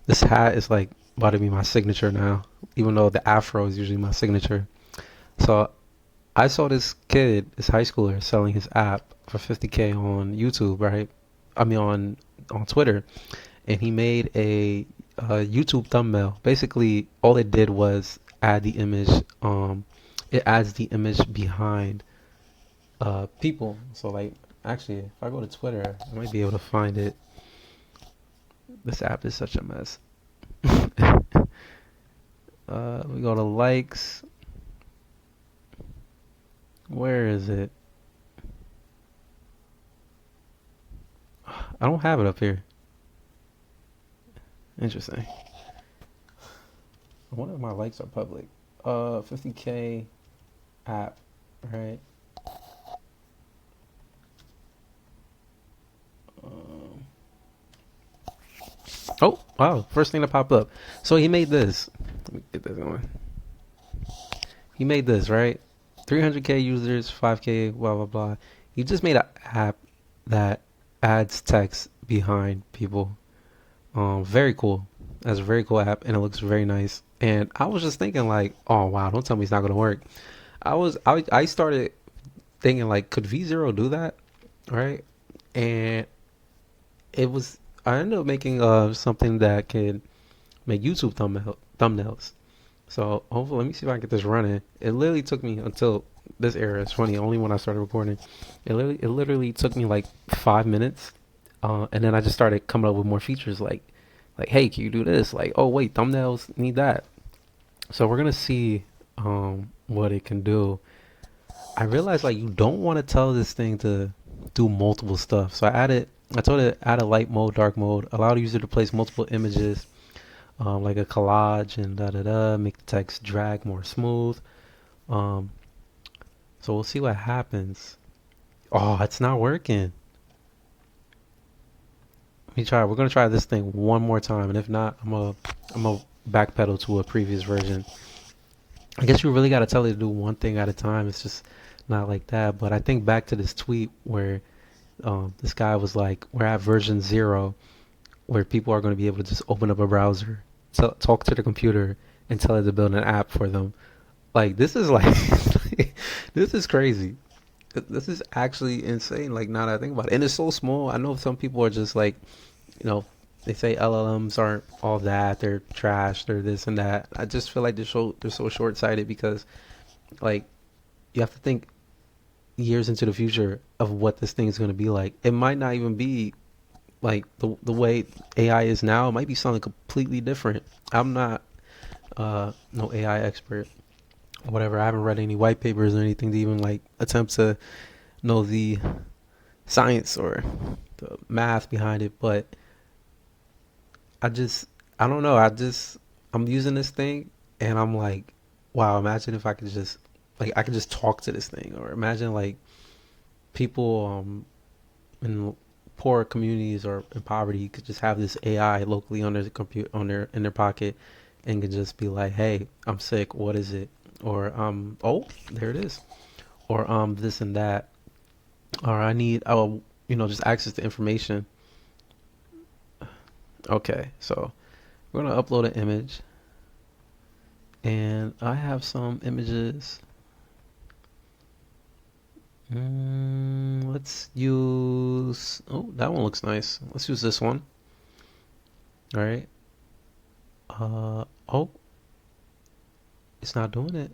This hat is like about to be my signature now, even though the afro is usually my signature. So I saw this kid, this high schooler, selling his app for 50K on YouTube, right? I mean on Twitter, and he made a YouTube thumbnail. Basically, all it did was add the image. It adds the image behind people. So like, actually, if I go to Twitter, I might be able to find it. This app is such a mess. We go to likes. Where is it? I don't have it up here. Interesting. I wonder if my likes are public. 50K app, right? Um, oh, wow. First thing to pop up. So he made this. Let me get this going. He made this, right? 300K users, 5K, blah, blah, blah. He just made an app that adds text behind people. Very cool. That's a very cool app, and it looks very nice. And I was just thinking, like, oh wow, don't tell me it's not gonna work. I started thinking like, could V0 do that, right? And it was I ended up making something that can make YouTube thumbnails. So hopefully, let me see if I can get this running. It literally took me until this era. It's funny, only when I started recording. It literally took me like 5 minutes, and then I just started coming up with more features like hey, can you do this? Like, oh wait, thumbnails need that. So we're gonna see what it can do. I realized like you don't want to tell this thing to do multiple stuff. So I told it add a light mode, dark mode, allow the user to place multiple images, like a collage and da da da, make the text drag more smooth. Um, so we'll see what happens. Oh, it's not working. Let me try. We're gonna try this thing one more time, and if not, I'm a backpedal to a previous version. I guess you really got to tell it to do one thing at a time. It's just not like that. But I think back to this tweet where this guy was like, "We're at version 0, where people are going to be able to just open up a browser, talk to the computer, and tell it to build an app for them." Like this is like, this is crazy. This is actually insane. Like now that I think about it, and it's so small. I know some people are just like, you know, they say LLMs aren't all that. They're trash. They're this and that. I just feel like they're so short sighted because like you have to think years into the future of what this thing is going to be like. It might not even be like the way AI is now. It might be something completely different. I'm not no AI expert or whatever. I haven't read any white papers or anything to even like attempt to know the science or the math behind it. But I just I don't know. I'm using this thing and I'm like, wow. Imagine if I could just like I could just talk to this thing, or imagine like people in poor communities or in poverty could just have this AI locally on their computer on their in their pocket and could just be like, "Hey, I'm sick. What is it?" Or oh, there it is. Or this and that. Or I need just access to information. Okay, so we're gonna upload an image, and I have some images. Let's use. Oh, that one looks nice. Let's use this one. All right. Oh, it's not doing it.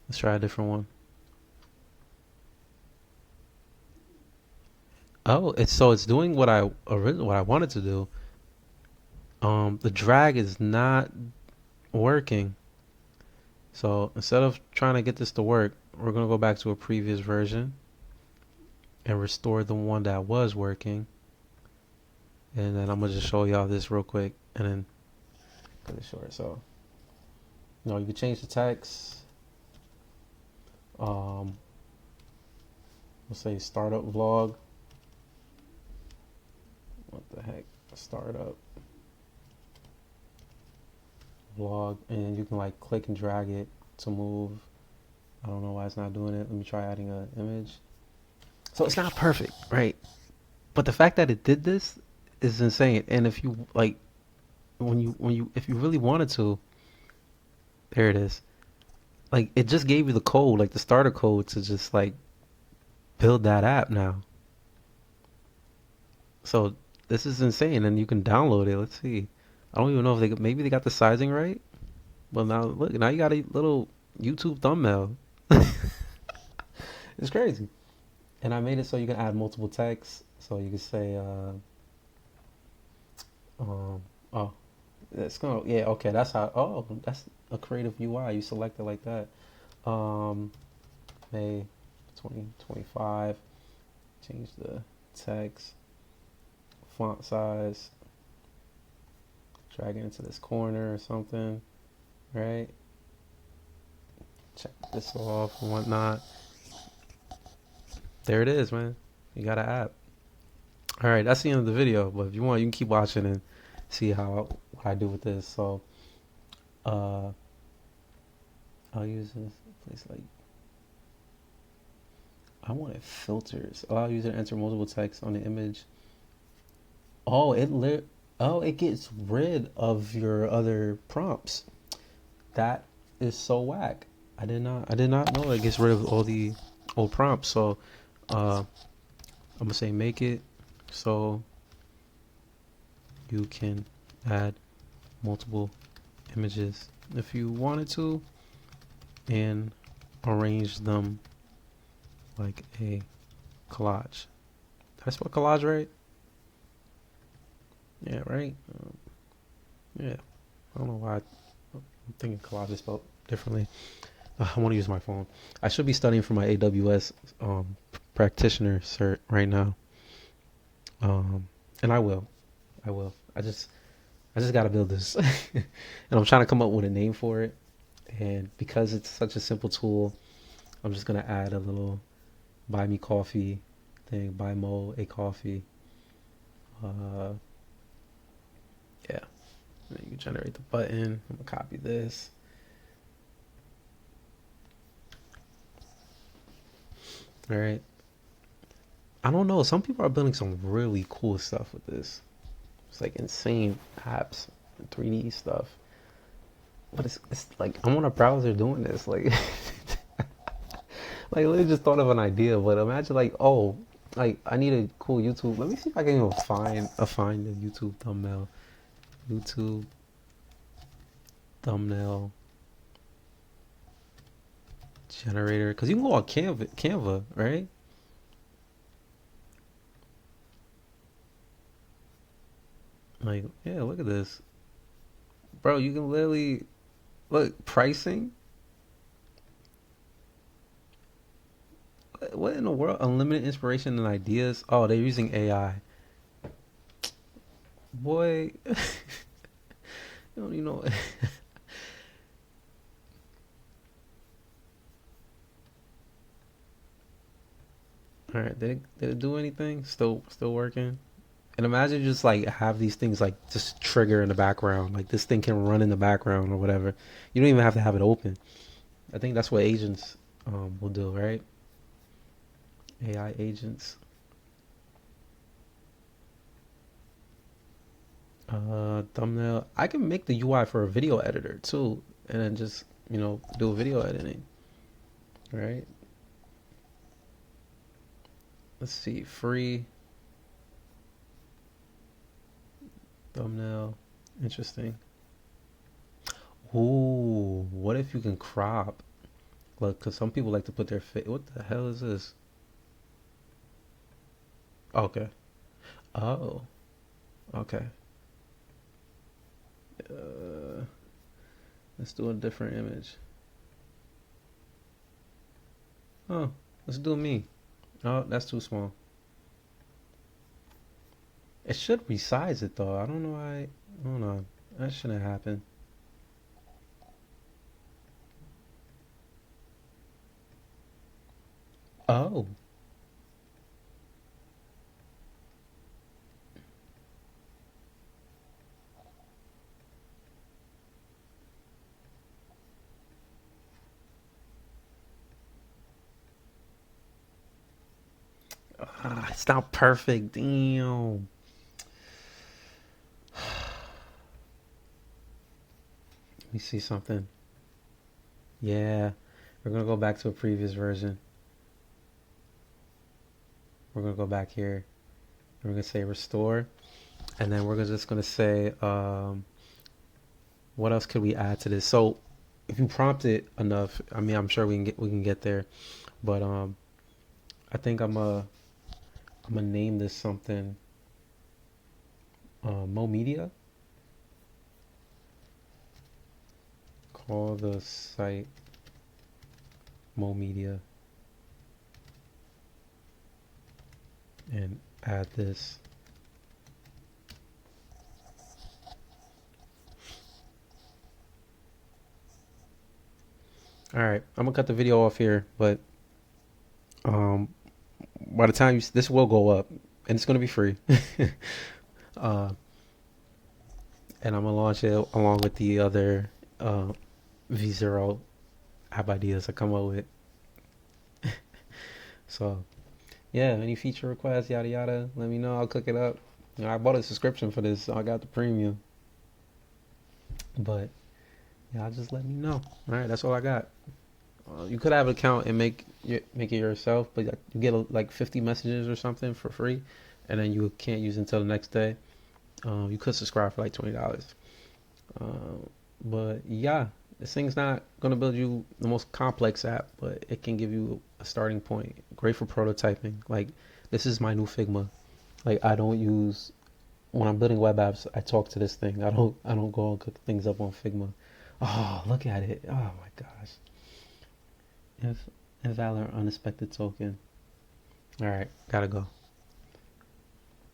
Let's try a different one. Oh, it's doing what I wanted to do. The drag is not working. So instead of trying to get this to work, we're gonna go back to a previous version and restore the one that was working. And then I'm gonna just show y'all this real quick, and then cut it short. So, you can change the text. Um, let's say startup vlog. What the heck? Startup vlog, and you can like click and drag it to move. I don't know why it's not doing it. Let me try adding an image. So it's not perfect, right? But the fact that it did this is insane. And if you like, if you really wanted to, there it is. Like it just gave you the code, like the starter code to just like build that app now. So this is insane, and you can download it. Let's see. I don't even know if maybe they got the sizing right. Well, now look, now you got a little YouTube thumbnail. It's crazy. And I made it so you can add multiple texts. So you can say, oh, it's gonna, yeah, okay, that's how. Oh, that's a creative UI. You select it like that. Um, May 2025. Change the text, font size, drag it into this corner or something, right? Check this off and whatnot. There it is, man. You got an app. All right, that's the end of the video. But if you want, you can keep watching and see what I do with this. So, uh, I'll use this place like I wanted filters. Allow user to enter multiple text on the image. Oh, it gets rid of your other prompts. That is so whack. I did not know it gets rid of all the old prompts. So, I'm gonna say make it so you can add multiple images if you wanted to and arrange them like a collage. Did I spell collage right? Yeah, right? Yeah. I don't know why I'm thinking collage is spelled differently. I want to use my phone. I should be studying for my AWS practitioner cert right now. And I will. I will. I just got to build this. And I'm trying to come up with a name for it. And because it's such a simple tool, I'm just going to add a little buy me coffee thing, buy Mo a coffee. Yeah. And then you can generate the button. I'm going to copy this. All right. I don't know. Some people are building some really cool stuff with this. It's like insane apps, 3D stuff. But it's like I'm on a browser doing this. Like, like I literally just thought of an idea. But imagine like, oh, like I need a cool YouTube. Let me see if I can even find a YouTube thumbnail. YouTube thumbnail generator. Because you can go on Canva, right? Like, yeah, look at this. Bro, you can literally look pricing. What in the world? Unlimited inspiration and ideas. Oh, they're using AI. Boy, you don't even know. All right, did it do anything? Still working. And imagine just like have these things like just trigger in the background. Like this thing can run in the background or whatever. You don't even have to have it open. I think that's what agents will do, right? AI agents. Thumbnail. I can make the UI for a video editor too, and then just do video editing, right? Let's see, free thumbnail. Interesting. Ooh, what if you can crop? Look, because some people like to put their face. What the hell is this? Okay. Oh, okay. Uh, let's do a different image. Oh, let's do me. Oh, that's too small. It should resize it though. I don't know why. I don't know. That shouldn't happen. Oh, It's not perfect. Damn. Let me see something. Yeah, we're gonna go back to a previous version. We're gonna go back here. We're gonna say restore, and then we're just gonna say what else could we add to this? So if you prompt it enough, I mean, I'm sure we can get there. But I think I'm gonna name this something. Mo Media. Call the site Mo Media and add this. All right, I'm gonna cut the video off here, but um, by the time this will go up, and it's gonna be free, uh, and I'm gonna launch it along with the other V0 app ideas I come up with. So yeah, any feature requests, yada yada, let me know. I'll cook it up. You know, I bought a subscription for this, so I got the premium. But yeah, just let me know. All right, that's all I got. You could have an account and make it yourself, but like, you get like 50 messages or something for free, and then you can't use it until the next day. You could subscribe for like $20. But yeah, this thing's not gonna build you the most complex app, but it can give you a starting point. Great for prototyping. Like this is my new Figma. Like I don't use when I'm building web apps. I talk to this thing. I don't go and cook things up on Figma. Oh, look at it. Oh my gosh. If invalid or unexpected token. All right, gotta go.